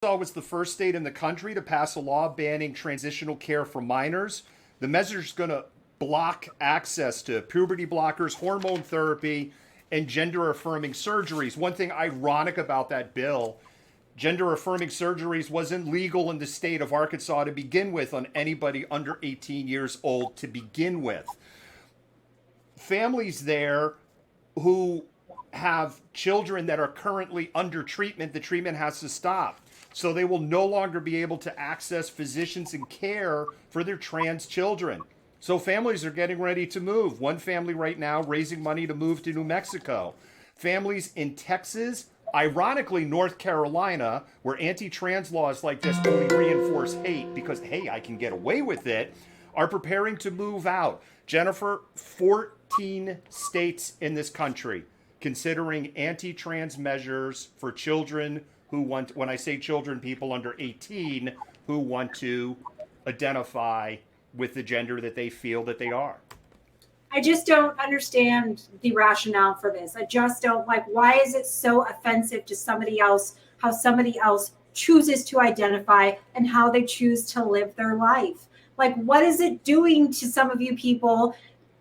was the first state in the country to pass a law banning transitional care for minors. The measure is going to block access to puberty blockers, hormone therapy, and gender affirming surgeries. One thing ironic about that bill, gender affirming surgeries wasn't legal in the state of Arkansas to begin with on anybody under 18 years old to begin with. Families there who have children that are currently under treatment, the treatment has to stop. So they will no longer be able to access physicians and care for their trans children. So families are getting ready to move. One family right now raising money to move to New Mexico. Families in Texas, ironically North Carolina, where anti-trans laws like this only reinforce hate because, hey, I can get away with it, are preparing to move out. Jennifer, 14 states in this country considering anti-trans measures for children who want, when I say children, people under 18 who want to identify with the gender that they feel that they are. I just don't understand the rationale for this. I just don't like, why is it so offensive to somebody else, how somebody else chooses to identify and how they choose to live their life? Like, what is it doing to some of you people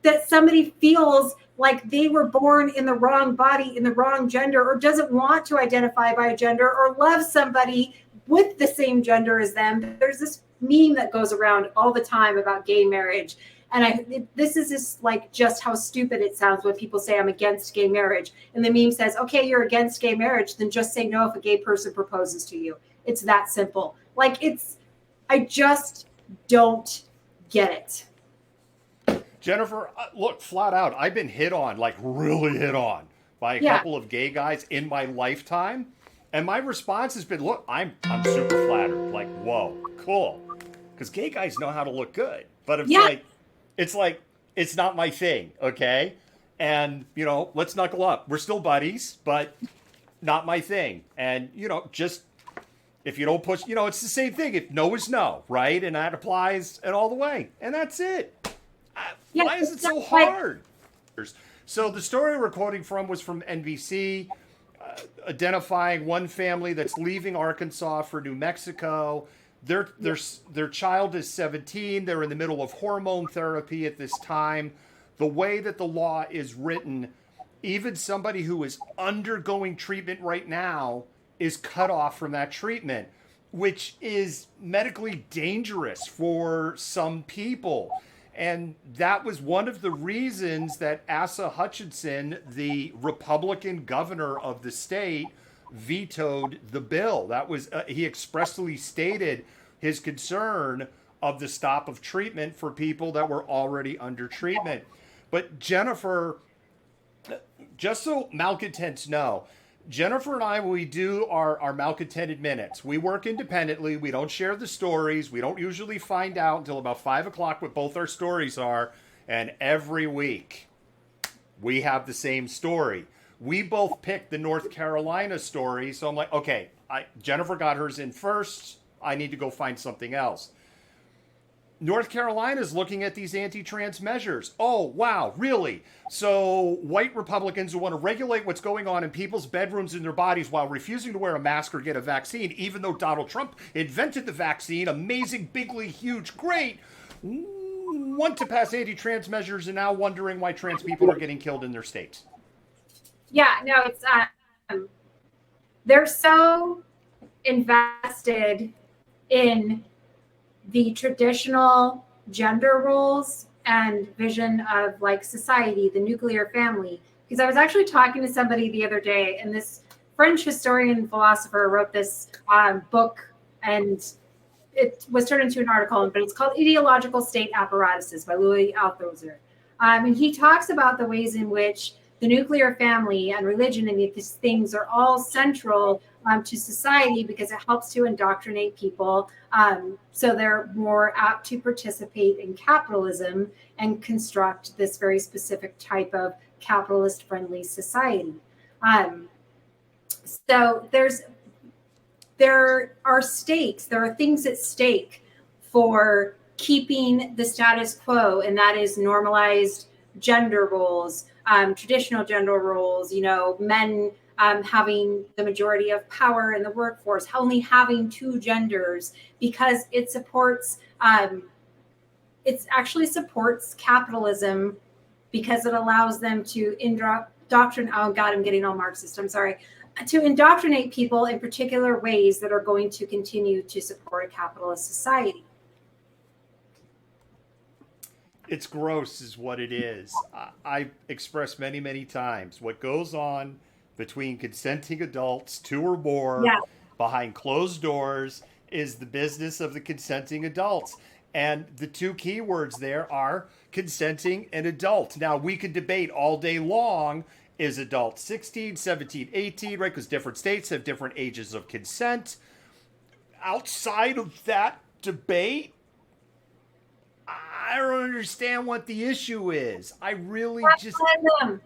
that somebody feels like they were born in the wrong body, in the wrong gender, or doesn't want to identify by a gender or love somebody with the same gender as them? There's this meme that goes around all the time about gay marriage. And this is just like just how stupid it sounds when people say I'm against gay marriage. And the meme says, okay, you're against gay marriage, then just say no if a gay person proposes to you. It's that simple. Like, I just don't get it. Jennifer, look, flat out, I've been hit on, like really hit on by a couple of gay guys in my lifetime. And my response has been, look, I'm super flattered. Like, whoa, cool. Because gay guys know how to look good. But it's like, it's not my thing, okay? And, let's knuckle up. We're still buddies, but not my thing. And, just, if you don't push, it's the same thing. If no is no, right? And that applies and all the way. And that's it. Why is it so hard? So the story we're quoting from was from NBC, identifying one family that's leaving Arkansas for New Mexico. Their child is 17. They're in the middle of hormone therapy at this time. The way that the law is written, even somebody who is undergoing treatment right now is cut off from that treatment, which is medically dangerous for some people. And that was one of the reasons that Asa Hutchinson, the Republican governor of the state, vetoed the bill. That was he expressly stated his concern of the stop of treatment for people that were already under treatment. But Jennifer, just so malcontents know, Jennifer and I, when we do our Malcontented Minutes, we work independently. We don't share the stories. We don't usually find out until about 5 o'clock what both our stories are. And every week, we have the same story. We both picked the North Carolina story. So I'm like, okay, Jennifer got hers in first. I need to go find something else. North Carolina is looking at these anti-trans measures. Oh, wow, really? So white Republicans who want to regulate what's going on in people's bedrooms and their bodies while refusing to wear a mask or get a vaccine, even though Donald Trump invented the vaccine, amazing, bigly, huge, great, want to pass anti-trans measures and now wondering why trans people are getting killed in their states. Yeah, no, it's they're so invested in the traditional gender roles and vision of like society, the nuclear family. Because I was actually talking to somebody the other day, and this French historian and philosopher wrote this book, and it was turned into an article, but it's called Ideological State Apparatuses by Louis Althusser. And he talks about the ways in which the nuclear family and religion and these things are all central to society because it helps to indoctrinate people so they're more apt to participate in capitalism and construct this very specific type of capitalist-friendly society. So there are stakes, there are things at stake for keeping the status quo, and that is normalized gender roles, traditional gender roles, men having the majority of power in the workforce, only having two genders, because it supports, it actually supports capitalism, because it allows them to indoctrinate. Oh God, I'm getting all Marxist. I'm sorry. To indoctrinate people in particular ways that are going to continue to support a capitalist society. It's gross, is what it is. I've expressed many, many times what goes on between consenting adults, two or more, Yeah. behind closed doors, is the business of the consenting adults. And the two key words there are consenting and adult. Now, we could debate all day long, is adult 16, 17, 18, right? Because different states have different ages of consent. Outside of that debate, I don't understand what the issue is. I really just. Capitalism.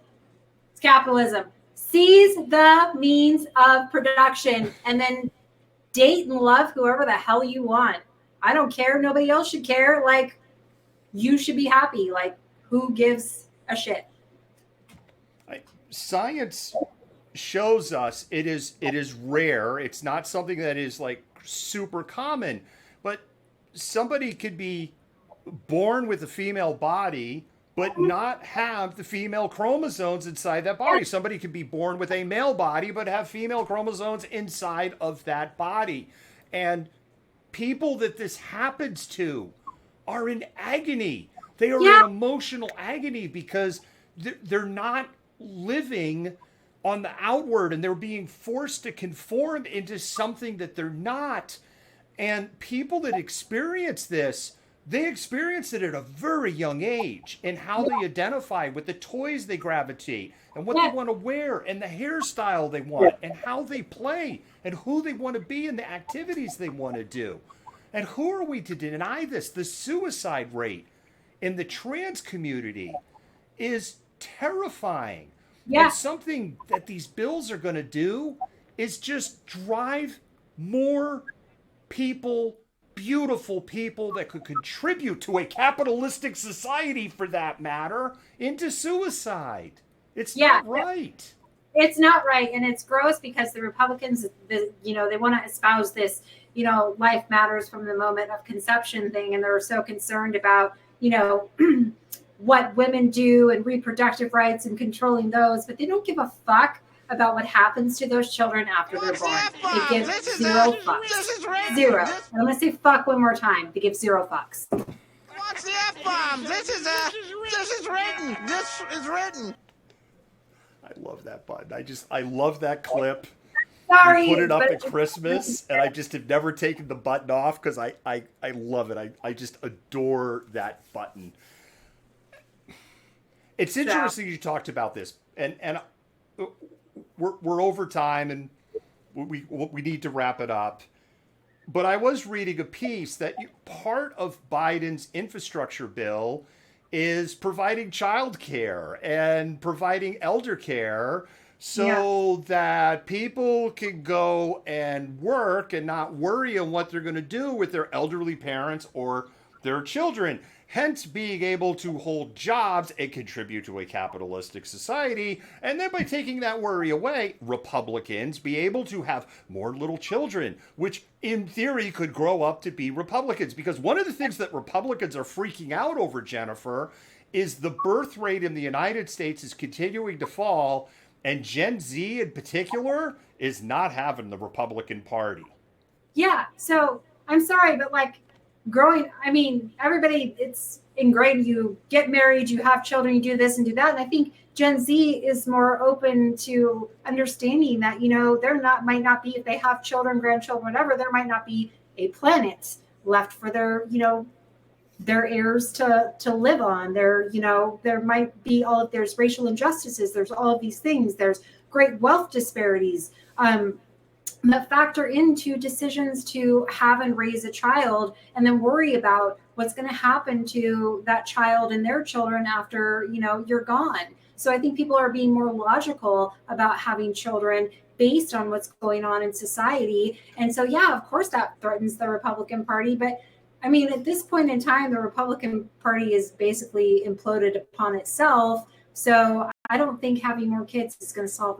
It's capitalism. Seize the means of production and then date and love whoever the hell you want. I don't care. Nobody else should care. Like, you should be happy. Like, who gives a shit? Science shows us it is rare. It's not something that is like super common, but somebody could be born with a female body but not have the female chromosomes inside that body. Somebody could be born with a male body but have female chromosomes inside of that body. And people that this happens to are in agony. They are in emotional agony because they're not living on the outward, and they're being forced to conform into something that they're not. And people that experience this, they experience it at a very young age, in how they identify with the toys they gravitate and what they want to wear and the hairstyle they want and how they play and who they want to be and the activities they want to do. And who are we to deny this? The suicide rate in the trans community is terrifying. Yeah. And something that these bills are going to do is just drive more people, beautiful people that could contribute to a capitalistic society, for that matter, into suicide. It's not right. It's not right. And it's gross because the Republicans, they want to espouse this, life matters from the moment of conception thing. And they're so concerned about, what women do and reproductive rights and controlling those, but they don't give a fuck about what happens to those children after they're born. They give zero fucks. Zero. And I'm going to say fuck one more time. They give zero fucks. What's the F-bomb? This is written. This is written. I love that button. I love that clip. Sorry. We put it up at Christmas, and I just have never taken the button off because I love it. I just adore that button. It's interesting you talked about this, and we're over time, and we need to wrap it up. But I was reading a piece that part of Biden's infrastructure bill is providing child care and providing elder care so that people can go and work and not worry on what they're going to do with their elderly parents or their children. Hence being able to hold jobs and contribute to a capitalistic society. And then by taking that worry away, Republicans be able to have more little children, which in theory could grow up to be Republicans. Because one of the things that Republicans are freaking out over, Jennifer, is the birth rate in the United States is continuing to fall. And Gen Z in particular is not having the Republican Party. Yeah. So I'm sorry, but everybody, it's ingrained. You get married, you have children, you do this and do that. And I think Gen Z is more open to understanding that, might not be, if they have children, grandchildren, whatever, there might not be a planet left for their heirs to live on. There might be there's racial injustices. There's all of these things. There's great wealth disparities. That factor into decisions to have and raise a child, and then worry about what's going to happen to that child and their children after you're gone. So I think people are being more logical about having children based on what's going on in society. And so of course that threatens the Republican Party, but at this point in time, the Republican Party is basically imploded upon itself. So I don't think having more kids is going to solve that.